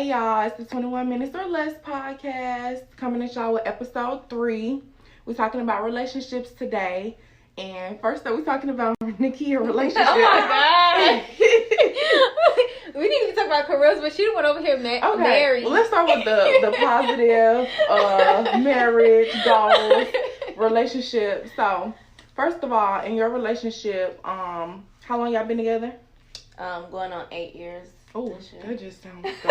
Hey y'all, it's the 21 Minutes or Less podcast coming at y'all with episode 3. We're talking about relationships today. And first up, we're talking about Nikki and relationship. Oh my God. We need to talk about careers, but she went over here married. Well, let's start with the positive marriage, goals, relationship. So, first of all, in your relationship, how long y'all been together? Going on 8 years. Oh, that just sounds like the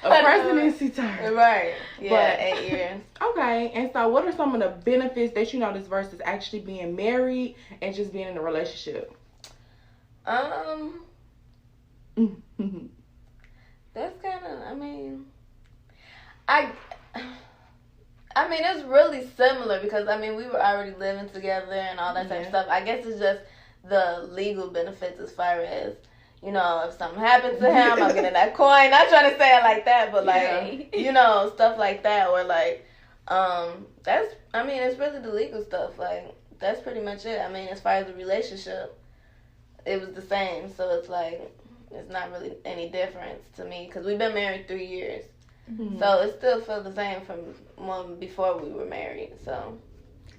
whole presidency term. Right. Yeah, But, 8 years. Okay, and so what are some of the benefits that you notice versus actually being married and just being in a relationship? That's kind of, I mean, it's really similar because, we were already living together and all that type of stuff. I guess it's just the legal benefits as far as, if something happens to him, I'm getting that coin. Not trying to say it like that, but stuff like that. Or it's really the legal stuff. Like, that's pretty much it. As far as the relationship, it was the same. So it's it's not really any difference to me because we've been married 3 years. Mm-hmm. So it still feels the same from when before we were married. So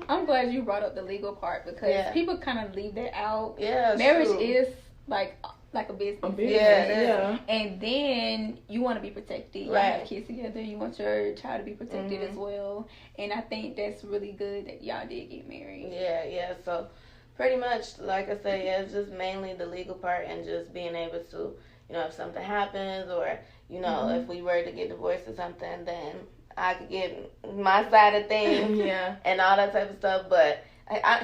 I'm glad you brought up the legal part because people kind of leave that out. Yeah, marriage true. is like a business. Yeah. And then you want to be protected. You have kids together. You want your child to be protected as well. And I think that's really good that y'all did get married. Yeah. So pretty much, like I said, it's just mainly the legal part and just being able to, if something happens or, if we were to get divorced or something, then I could get my side of things and all that type of stuff. But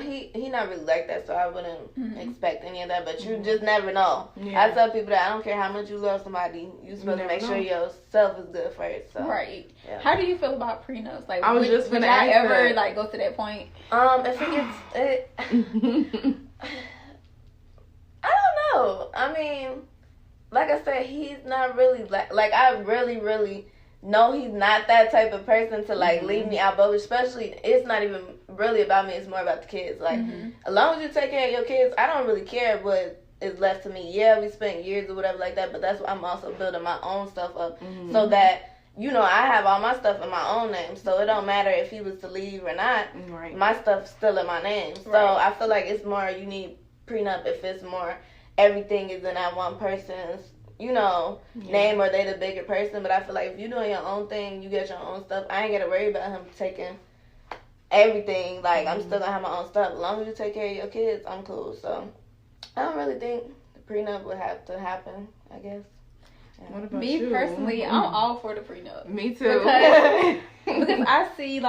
he not really like that, so I wouldn't expect any of that. But you just never know. Yeah. I tell people that I don't care how much you love somebody, you're supposed to make sure yourself is good first. So. Right. Yeah. How do you feel about prenups? Like, I was just would gonna y'all ask ever that. go to that point? If it gets I don't know. Like I said, he's not really like I really know he's not that type of person to leave me out. But especially, it's not even really about me. It's more about the kids. As long as you take care of your kids, I don't really care what is left to me. Yeah, we spent years or whatever like that. But that's why I'm also building my own stuff up so that I have all my stuff in my own name. So it don't matter if he was to leave or not. Right. My stuff's still in my name. So I feel like it's more you need prenup if it's more everything is in that one person's name or they the bigger person. But I feel like if you're doing your own thing, you get your own stuff, I ain't gotta worry about him taking everything. I'm still gonna have my own stuff. As long as you take care of your kids, I'm cool. So I don't really think the prenup would have to happen, I guess. What about me you? personally, I'm all for the prenup. Me too. Because I see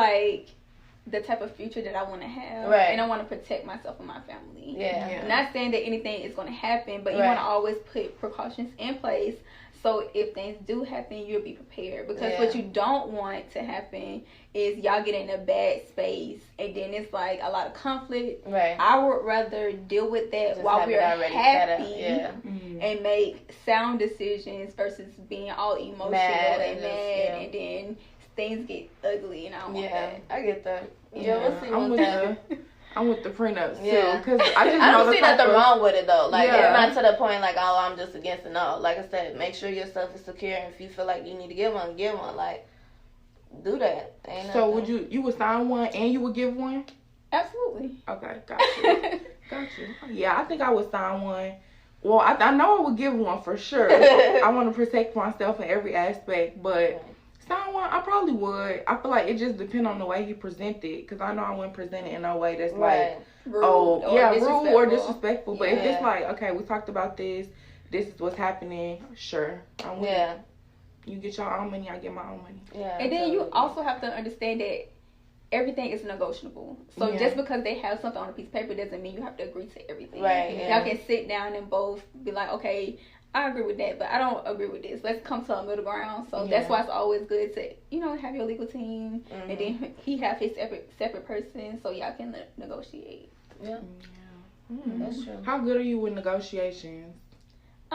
the type of future that I want to have, and I want to protect myself and my family. Yeah. Not saying that anything is going to happen, but you want to always put precautions in place so if things do happen, you'll be prepared. Because what you don't want to happen is y'all get in a bad space and then it's a lot of conflict. Right. I would rather deal with that Just while we're happy and make sound decisions versus being all emotional and mad and then things get ugly and I don't want that. I get that. We'll see I'm with the prenups too, because I don't see nothing wrong with it though. It's not to the point I'm just against it. No, like I said, make sure your stuff is secure. And if you feel like you need to get one, get one. Do that. So would you would sign one and you would give one? Absolutely. Okay, got you. Yeah, I think I would sign one. Well, I know I would give one for sure. I want to protect myself in every aspect, but. Sign one, I probably would. I feel like it just depends on the way you present it. Because I know I wouldn't present it in a way that's rude rude or disrespectful. But if it's okay, we talked about this is what's happening, sure. I'm with it. You get your own money, I get my own money. Yeah. And then you also have to understand that everything is negotiable. So just because they have something on a piece of paper doesn't mean you have to agree to everything. Right. Yeah. Y'all can sit down and both be like, okay, I agree with that, but I don't agree with this. Let's come to a middle ground. So that's why it's always good to, have your legal team, and then he have his separate person, so y'all can negotiate. Yeah. Mm-hmm. That's true. How good are you with negotiations?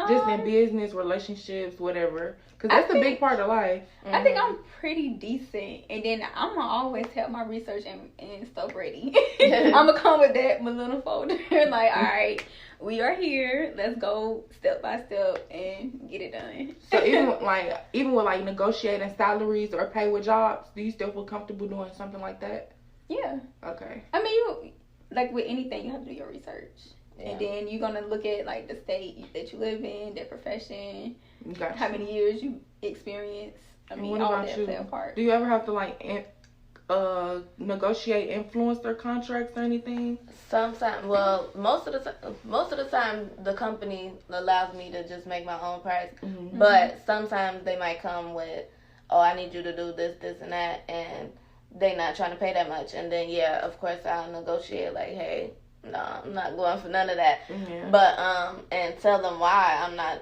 Just in business, relationships, whatever. Because that's a big part of life. I think I'm pretty decent. And then I'm going to always have my research and stuff ready. I'm going to come with that, my little folder. Like, all right, we are here. Let's go step by step and get it done. So even with like negotiating salaries or pay with jobs, do you still feel comfortable doing something like that? Yeah. Okay. I mean, you like with anything, you have to do your research. Yeah. And then you're going to look at, like, the state that you live in, their profession, Gotcha. how many years you experience. I mean, all that play a part. Do you ever have to, like, negotiate influencer contracts or anything? Sometimes, well, most of the time, the company allows me to just make my own price. Mm-hmm. But sometimes they might come with, oh, I need you to do this, this, and that, and they're not trying to pay that much. And then, yeah, of course, I'll negotiate, like, hey, no, I'm not going for none of that. Yeah. But and tell them why I'm not,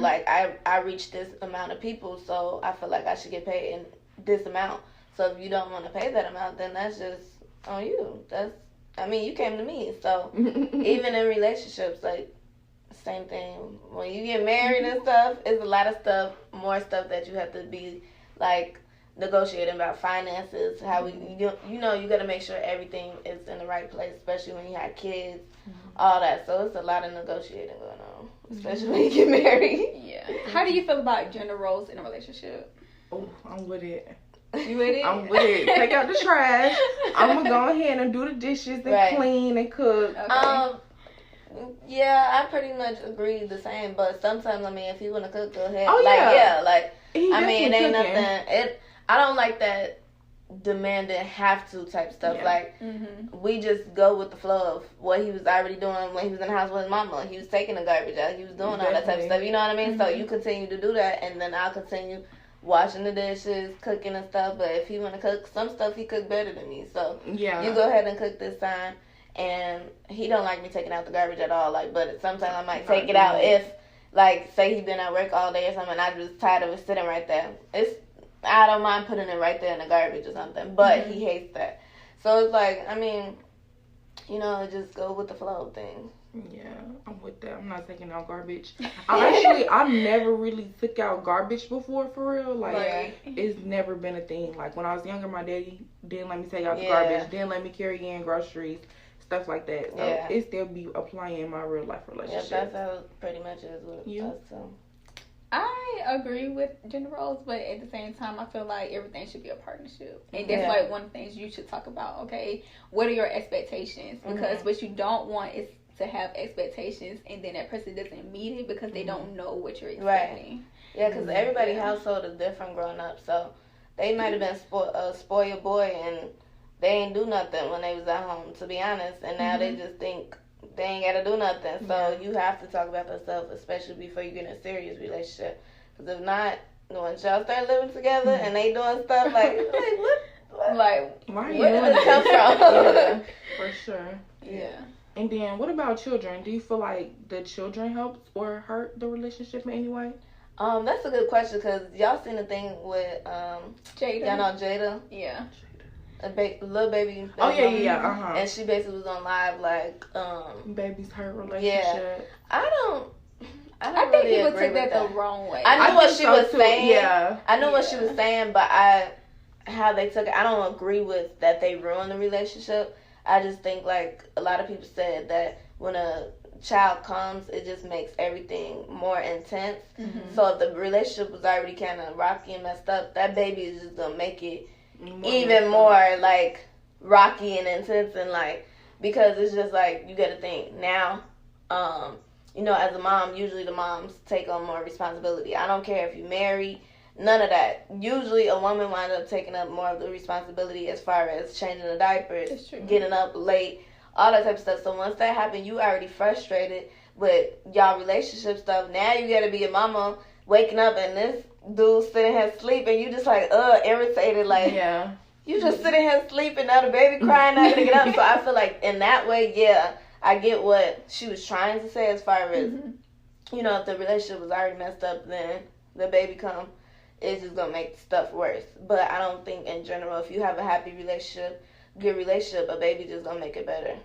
like I reach this amount of people, so I feel like I should get paid in this amount. So if you don't want to pay that amount, then that's just on you. You came to me. So even in relationships, like same thing. When you get married and stuff, it's a lot of stuff, more stuff that you have to be like negotiating about finances, how you got to make sure everything is in the right place, especially when you have kids, all that. So it's a lot of negotiating going on, especially when you get married. Yeah. How do you feel about gender roles in a relationship? Oh, I'm with it. You with it? I'm with it. Take out the trash. I'm gonna go ahead and do the dishes and clean and cook. Okay. Yeah, I pretty much agree the same. But sometimes, if you want to cook, go ahead. Oh yeah. It ain't nothing. I don't like that demanding have to type stuff. Yeah. Like, we just go with the flow of what he was already doing when he was in the house with his mama. He was taking the garbage out. He was doing all that type of stuff. You know what I mean? So you continue to do that, and then I'll continue washing the dishes, cooking and stuff. But if he want to cook, some stuff he cook better than me. So yeah, you go ahead and cook this time. And he don't like me taking out the garbage at all. Like, but sometimes I might take it out if, like, say he been at work all day or something, and I just tired of it sitting right there. I don't mind putting it right there in the garbage or something, but he hates that. So it's like, just go with the flow of things. Yeah, I'm with that. I'm not taking out garbage. I've never really took out garbage before, for real. Like, it's never been a thing. Like, when I was younger, my daddy didn't let me take out the garbage, didn't let me carry in groceries, stuff like that. So it still be applying in my real life relationship. Yeah, that's how it pretty much is with us, too. I agree with gender roles, but at the same time, I feel like everything should be a partnership. And that's like one of the things you should talk about, okay? What are your expectations? Because what you don't want is to have expectations and then that person doesn't meet it because they don't know what you're expecting. Right. Yeah, because everybody's household is different growing up. So they might have been a spoiled boy and they ain't do nothing when they was at home, to be honest. And now they just think they ain't got to do nothing. So you have to talk about yourself, especially before you get in a serious relationship. Because if not, once y'all start living together and they doing stuff like what? Like, why where did this come from? Yeah, for sure. Yeah. And then, what about children? Do you feel like the children helped or hurt the relationship in any way? That's a good question because y'all seen the thing with Jada. Y'all know Jada? Yeah. Little baby. Yeah. And she basically was on live like baby's hurt relationship. I think really people agree took that with the wrong way. I knew what she was saying. Yeah. I knew what she was saying, but how they took it, I don't agree with that they ruined the relationship. I just think like a lot of people said that when a child comes, it just makes everything more intense. So if the relationship was already kind of rocky and messed up, that baby is just gonna make it even more like rocky and intense and like, because it's just like you gotta think now, as a mom, usually the moms take on more responsibility. I don't care if you married, none of that. Usually a woman winds up taking up more of the responsibility as far as changing the diapers, getting up late, all that type of stuff. So once that happened, you already frustrated with y'all relationship stuff. Now you gotta be a mama waking up and this dude sitting here sleeping. You just like irritated, like you just sitting here sleeping. Now the baby crying, not gonna get up. So I feel like in that way, I get what she was trying to say as far as if the relationship was already messed up, then the baby come, it's just gonna make stuff worse. But I don't think in general, if you have a happy relationship, good relationship, a baby just gonna make it better.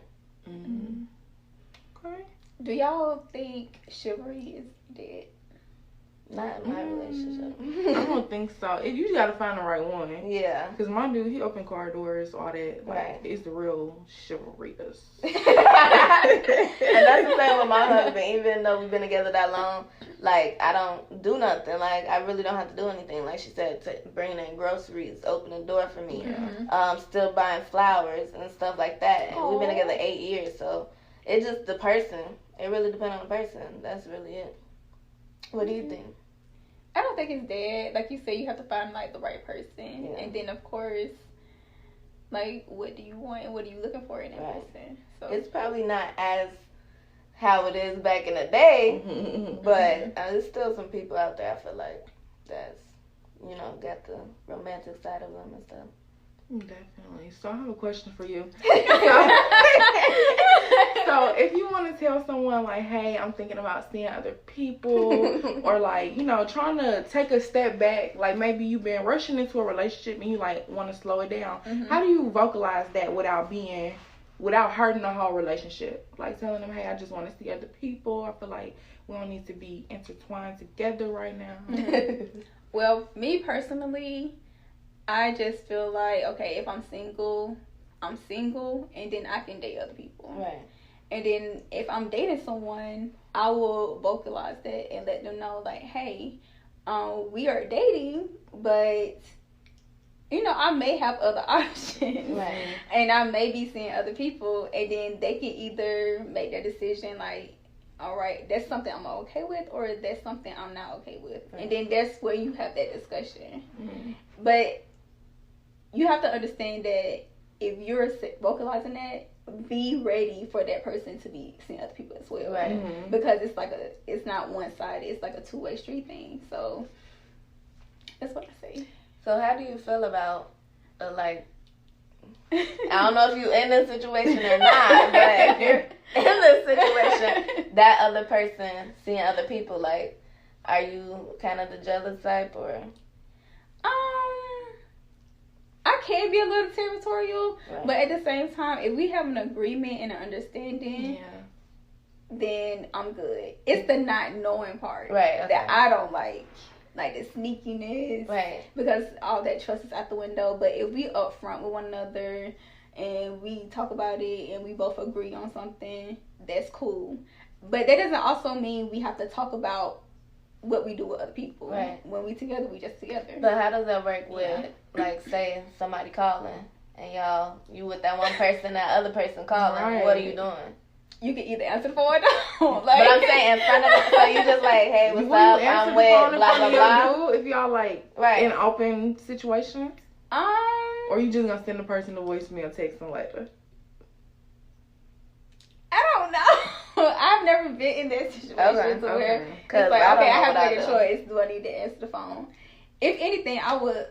Okay. Do y'all think chivalry is dead? Not in my relationship. I don't think so. You just gotta find the right one. Yeah. Cause my dude, he open car doors, all that. Like, Right. it's the real chivalry. And that's the same with my husband. Even though we've been together that long, like, I don't do nothing. Like, I really don't have to do anything. Like she said, bringing in groceries, open the door for me. Mm-hmm. Still buying flowers and stuff like that. And we've been Aw. together 8 years, so it's just the person. It really depends on the person. That's really it. What do you think? I don't think it's dead. Like you said, you have to find like the right person, Yeah. and then of course, like, what do you want and what are you looking for in that Right. person? So It's probably not as how it is back in the day, but there's still some people out there, I feel like, that's, you know, got the romantic side of them and stuff. Definitely. So I have a question for you. So if you want to tell someone like, hey, I'm thinking about seeing other people, or like, you know, trying to take a step back, like maybe you've been rushing into a relationship and you like want to slow it down. Mhm. How do you vocalize that without hurting the whole relationship? Like telling them, hey, I just want to see other people. I feel like we don't need to be intertwined together right now. Well, me personally, I just feel like, okay, if I'm single, and then I can date other people. Right. And then if I'm dating someone, I will vocalize that and let them know, like, hey, we are dating, but, you know, I may have other options. Right. And I may be seeing other people, and then they can either make their decision, like, all right, that's something I'm okay with, or that's something I'm not okay with. Right. And then that's where you have that discussion. Mm-hmm. But you have to understand that if you're vocalizing that, be ready for that person to be seeing other people as well. Right. Mm-hmm. Because it's not one-sided. It's like a two-way street thing. So that's what I say. So how do you feel about, like, I don't know if you in this situation or not, but if you're in this situation, that other person seeing other people, like, are you kind of the jealous type, or? I can be a little territorial, Right. but at the same time, if we have an agreement and an understanding, then I'm good. It's the not knowing part Right, okay. that I don't like the sneakiness, Right. because all that trust is out the window. But if we upfront with one another and we talk about it and we both agree on something, that's cool. But that doesn't also mean we have to talk about what we do with other people. Right. When we together, we just together. But how does that work with, like, say somebody calling and you with that one person, that other person calling, Right. what are you doing? You can either answer the phone or don't. But I'm saying in front of them, so you just like, hey, what's Will up? you answer I'm the with phone in blah, front blah, of your blah. dude if y'all like Right. in open situations? Or you just gonna send the person a voicemail, text them later? I don't know. I've never been in that situation Okay, to where okay. it's 'Cause like, I don't okay, I know have what to I make a do. choice. Do I need to answer the phone? If anything, I would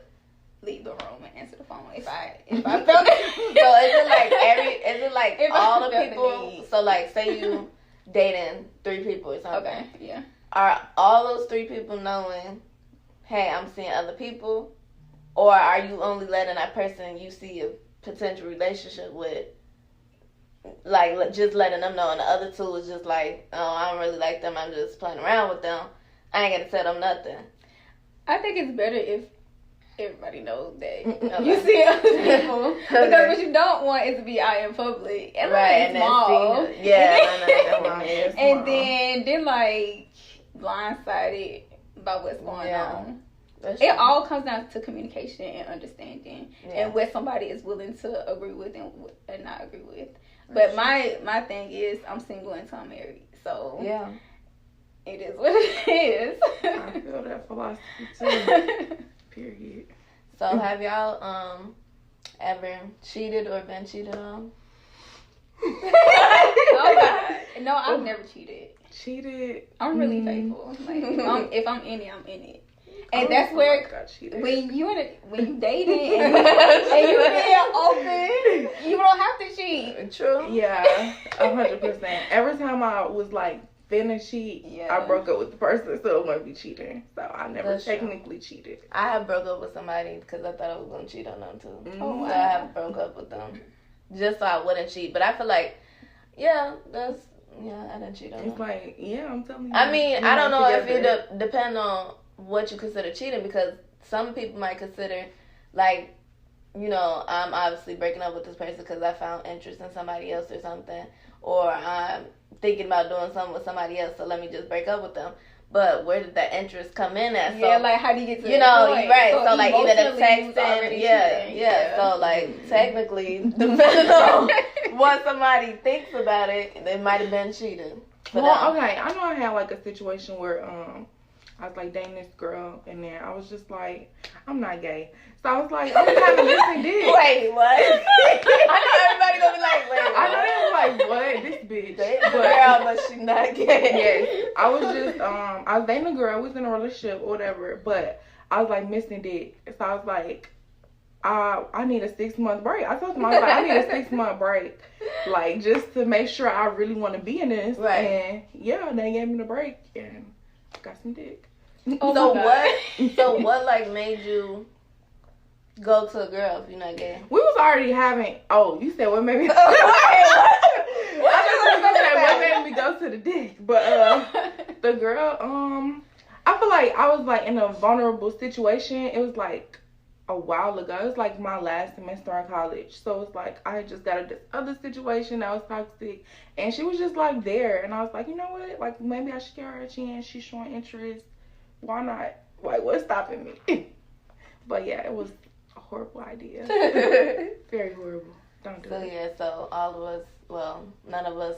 leave the room and answer the phone if I felt it. So is it like If I all the felt the people? need. So like, say you dating 3 people or something. Okay, yeah. Are all those 3 people knowing, hey, I'm seeing other people, or are you only letting that person you see a potential relationship with, like, just letting them know, and the other 2 is just like, oh, I don't really like them, I'm just playing around with them, I ain't gotta tell them nothing. I think it's better if everybody knows that Okay. you see other people. Okay. Because what you don't want is to be out in public. And Right, like and then small. see, yeah, I know, that's why. Yes, And Mom. then like blindsided by what's going Yeah. on. That's It true. all comes down to communication and understanding, Yeah. and what somebody is willing to agree with and not agree with. But my thing is, I'm single until I'm married, so Yeah. it is what it is. I feel that philosophy too. Period. So have y'all ever cheated or been cheated on? Oh God. No, I've never cheated. Cheated. I'm really faithful. Like if I'm in it, I'm in it. I And don't that's feel where like I cheated. when you dating and you being open, you don't have to cheat. True. Yeah, 100%. Every time I was like finna cheat, Yeah. I broke up with the person, so it might be cheating. So I never That's true. technically cheated. I have broke up with somebody because I thought I was gonna cheat on them too. Oh, So I have broke up with them just so I wouldn't cheat. But I feel like, yeah, that's Yeah, I didn't cheat on It's her. like, yeah, I'm telling you. I mean, I don't know if together. it depend on what you consider cheating, because some people might consider, like, you know, I'm obviously breaking up with this person because I found interest in somebody else or something, or I'm thinking about doing something with somebody else, so let me just break up with them. But where did that interest come in at? Yeah, So, like, how do you get to you that know, point? right? So like even the emotionally, you was texting, already yeah. cheating. So like technically, depending on what somebody thinks about it, they might have been cheating. Well, okay, I know I had like a situation where I was like dating this girl, and then I was just like, I'm not gay, so I was like, I'm kind of missing dick. Wait, what? I know everybody gonna be like, wait. I know they was like, what, this bitch? Dating a girl, but she not gay. Yes, I was just I was dating a girl, I was in a relationship or whatever, but I was like missing dick, so I was like, I need a 6-month break. I told them, I was like, I need a 6-month break, like just to make sure I really want to be in this. Right. And yeah, they gave me the break and got some dick. Oh So my what? So what like made you go to a girl if you're not gay? We was already having. Oh, you said what made me? What What made me go to the dick? But the girl, I feel like I was like in a vulnerable situation. It was like a while ago. It was like my last semester in college. So it's like I had just got this other situation that was toxic, and she was just like there, and I was like, you know what? Like maybe I should give her a chance. She's showing interest. Why not? Like what's stopping me? But yeah, it was a horrible idea. Very horrible. Don't do So it. yeah, so all of us, well, none of us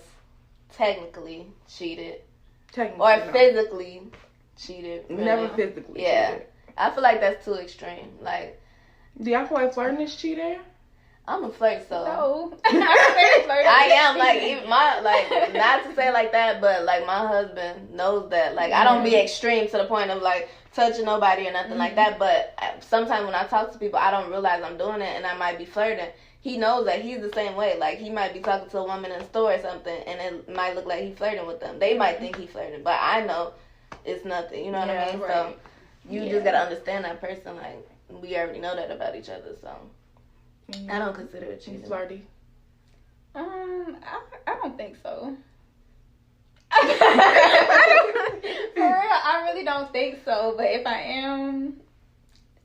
technically cheated Technically, or no. physically cheated. Really. Never physically. Yeah. cheated. I feel like that's too extreme. Like, Do y'all feel like flirting is cheating? I'm a flirt, so No. I am like even my like not to say like that, but like my husband knows that. Like I don't be extreme to the point of like touching nobody or nothing like that. But sometimes when I talk to people, I don't realize I'm doing it, and I might be flirting. He knows that he's the same way. Like he might be talking to a woman in the store or something, and it might look like he's flirting with them. They might think he's flirting, but I know it's nothing. You know what I mean? Right. So you just gotta understand that person. Like we already know that about each other, so. I don't consider it cheating. Flirty. I don't think so. For real, I really don't think so. But if I am,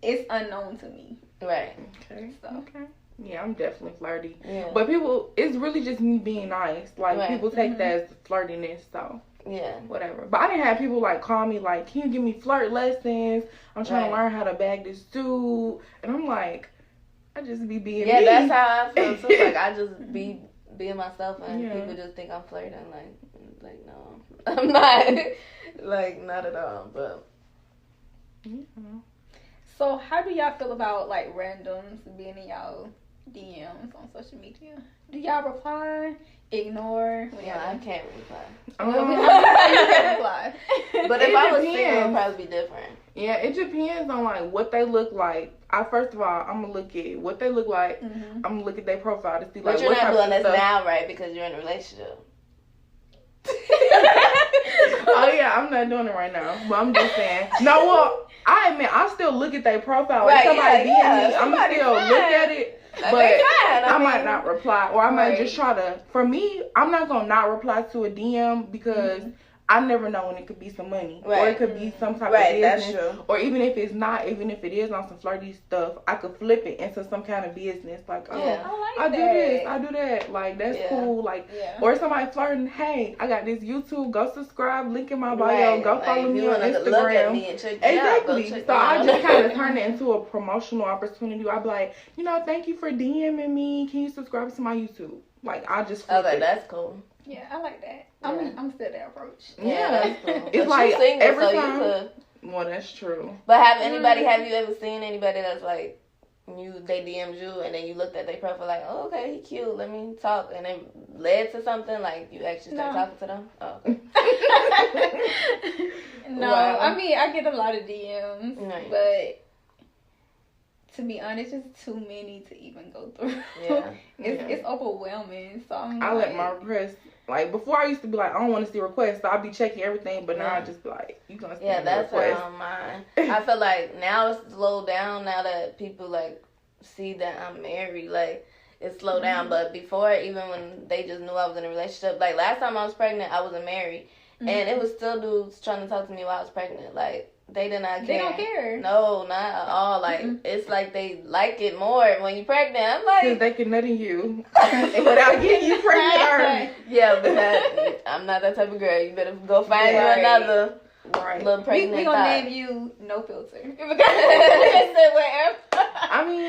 it's unknown to me. Right. Okay. So. Okay. Yeah, I'm definitely flirty. Yeah. But people, it's really just me being nice. Like, Right. people take that as flirtiness, so Yeah. whatever. But I didn't have people, like, call me, like, can you give me flirt lessons? I'm trying to Right. learn how to bag this suit. And I'm like, I just be being Yeah, me. that's how I feel too. Like I just be being myself, and Yeah. people just think I'm flirting. Like no, I'm not. Like not at all. But Yeah. So how do y'all feel about like randoms being in y'all DMs on social media? Do y'all reply? Ignore? yeah, I can't reply. You can reply. But It if I was single, depends. it'd probably be different. Yeah, it depends on, like, what they look like. First of all, I'm going to look at what they look like. Mm-hmm. I'm going to look at their profile to see, But like, you're what not type doing of this stuff. now, right? Because you're in a relationship. Oh, yeah, I'm not doing it right now. But I'm just saying. No, well, I admit, I still look at their profile. Right, If somebody yeah, DM yeah, me, I'm going to somebody still fine. look at it. That's But fine. I might mean, not reply. Or I might Right. just try to. For me, I'm not going to not reply to a DM because I never know when it could be some money. Or Right. it could be some type Right, of that's business. true. Or even if it's not, even if it is on some flirty stuff, I could flip it into some kind of business. Like, oh, Yeah. I I like do that. this, I do that. Like, that's Yeah. cool. Like, Yeah. or somebody flirting, hey, I got this YouTube, go subscribe, link in my bio, Right. go Like, follow if me you on wanna Instagram. Look at me and check me out, go Exactly. check So me I out. just kind of turn it into a promotional opportunity. I'd be like, you know, thank you for DMing me. Can you subscribe to my YouTube? Like, I just flip Okay, it. that's cool. Yeah, I like that. Yeah. I'm still that approach. Yeah. that's cool. It's But like you single, every so time- you could. Well, that's true. But have you ever seen anybody that's like they DM'd you and then you looked at their profile like, oh, okay, he cute, let me talk, and it led to something like you actually start No. talking to them? Oh, okay. No, Wow. I mean I get a lot of DMs, Right. but to be honest, it's too many to even go through. Yeah. It's overwhelming. So I'm I like, let my requests, like, before I used to be like, I don't want to see requests, so I'd be checking everything, but now I Yeah. just be like, you gonna see Yeah, the that's request. mine. I feel like now it's slowed down now that people like see that I'm married. Like, it slowed down. But before, even when they just knew I was in a relationship, like last time I was pregnant, I wasn't married, and it was still dudes trying to talk to me while I was pregnant. Like they did not care. They don't care. No, not at all. Like it's like they like it more when you're pregnant. I'm like, because they can nut in you without getting you pregnant. Yeah, but I'm not that type of girl. You better go find you another. Right. Little pregnant we gonna name you No Filter. I mean,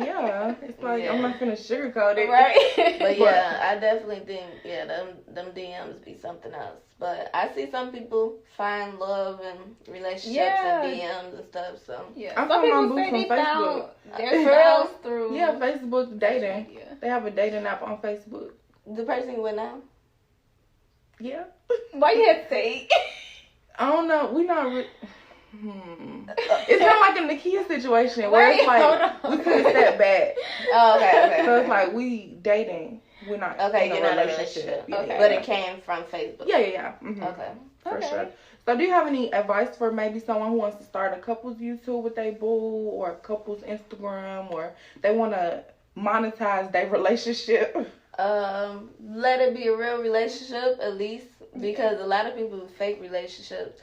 yeah, it's like I'm not gonna sugarcoat it, right? But yeah, I definitely think them DMs be something else. But I see some people find love and relationships and DMs and stuff. So yeah, I found my boo from Facebook. Their spouse through Facebook dating. Yeah. They have a dating app on Facebook. The person you with now? Yeah. Why you have to say? I don't know. We not. It's not like in the Kia situation where it's like we could have stepped back. Oh, okay. So it's like we dating. We're not. Okay, you're not in a relationship. Okay. But it came from Facebook. Yeah. Mm-hmm. Okay. For sure. So do you have any advice for maybe someone who wants to start a couple's YouTube with their boo or a couple's Instagram, or they want to monetize their relationship? Let it be a real relationship at least, because a lot of people fake relationships,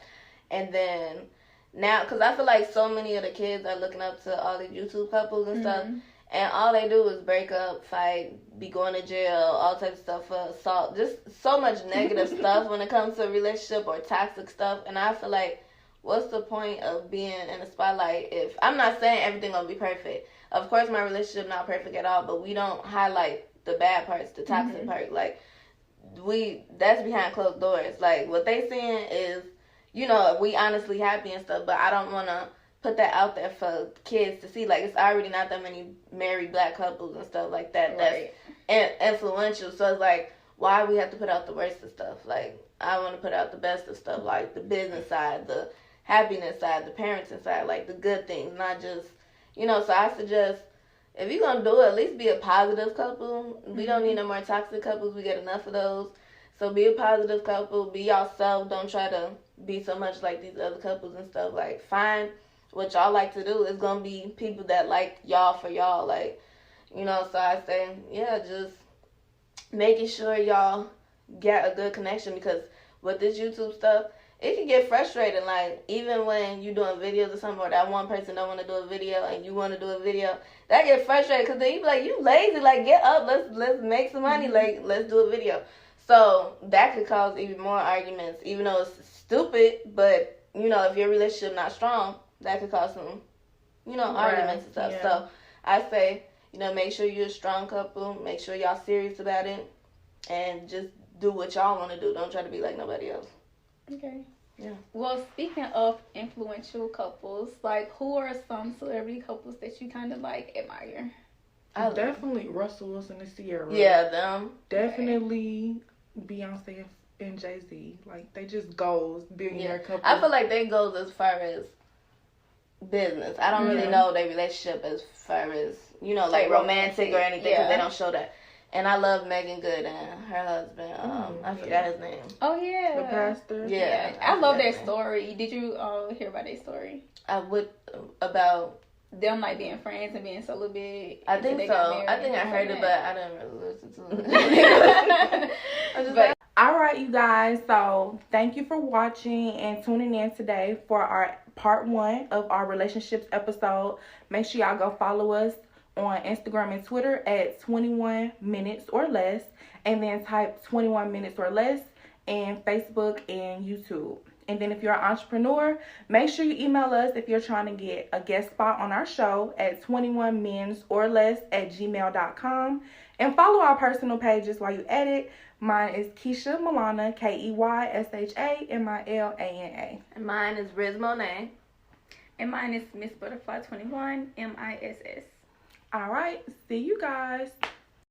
and then now, because I feel like so many of the kids are looking up to all these YouTube couples and stuff, and all they do is break up, fight, be going to jail, all types of stuff for assault, just so much negative stuff when it comes to a relationship or toxic stuff. And I feel like, what's the point of being in the spotlight if, I'm not saying everything gonna be perfect. Of course my relationship not perfect at all, but we don't highlight the bad parts, the toxic part. Like, that's behind closed doors. Like, what they seeing is, we honestly happy and stuff, but I don't want to put that out there for kids to see. Like, it's already not that many married black couples and stuff like that that's influential. So it's like, why we have to put out the worst of stuff? Like, I want to put out the best of stuff, like the business side, the happiness side, the parenting side, like the good things, not just, so I suggest, if you're going to do it, at least be a positive couple. We don't need no more toxic couples. We get enough of those. So be a positive couple. Be yourself. Don't try to be so much like these other couples and stuff. Like, find what y'all like to do. It's going to be people that like y'all for y'all. Like, so I say, just making sure y'all get a good connection, because with this YouTube stuff, it can get frustrating. Like, even when you're doing videos or something, or that one person don't want to do a video and you want to do a video, that get frustrating, because then you be like, you lazy, like, get up, let's make some money, like, let's do a video. So that could cause even more arguments, even though it's stupid. But if your relationship not strong, that could cause some arguments and stuff. So I say, make sure you're a strong couple, make sure y'all serious about it, and just do what y'all want to do. Don't try to be like nobody else. Okay. Yeah. Well, speaking of influential couples, like, who are some celebrity couples that you kind of like admire? Definitely Russell Wilson and Ciara. Yeah, them. Definitely Beyonce and Jay-Z. Like, they just goals, billionaire couple. I feel like they goes as far as business. I don't really know their relationship as far as, like romantic or anything, because they don't show that. And I love Megan Good and her husband. I forgot his name. Oh, yeah. The pastor. Yeah. I love their story. Did you hear about their story? I would, about them, like, being friends and being celibate. I think so. I think I heard it, but I didn't really listen to it. All right, you guys. So thank you for watching and tuning in today for our part 1 of our relationships episode. Make sure y'all go follow us on Instagram and Twitter at 21 minutes or less, and then type 21 minutes or less in Facebook and YouTube. And then if you're an entrepreneur, make sure you email us if you're trying to get a guest spot on our show at 21mensorless@gmail.com, and follow our personal pages while you edit. Mine is Keisha Milana, KeyshaMilana. And mine is Riz Monet. And mine is Miss Butterfly 21, MISS. All right. See you guys.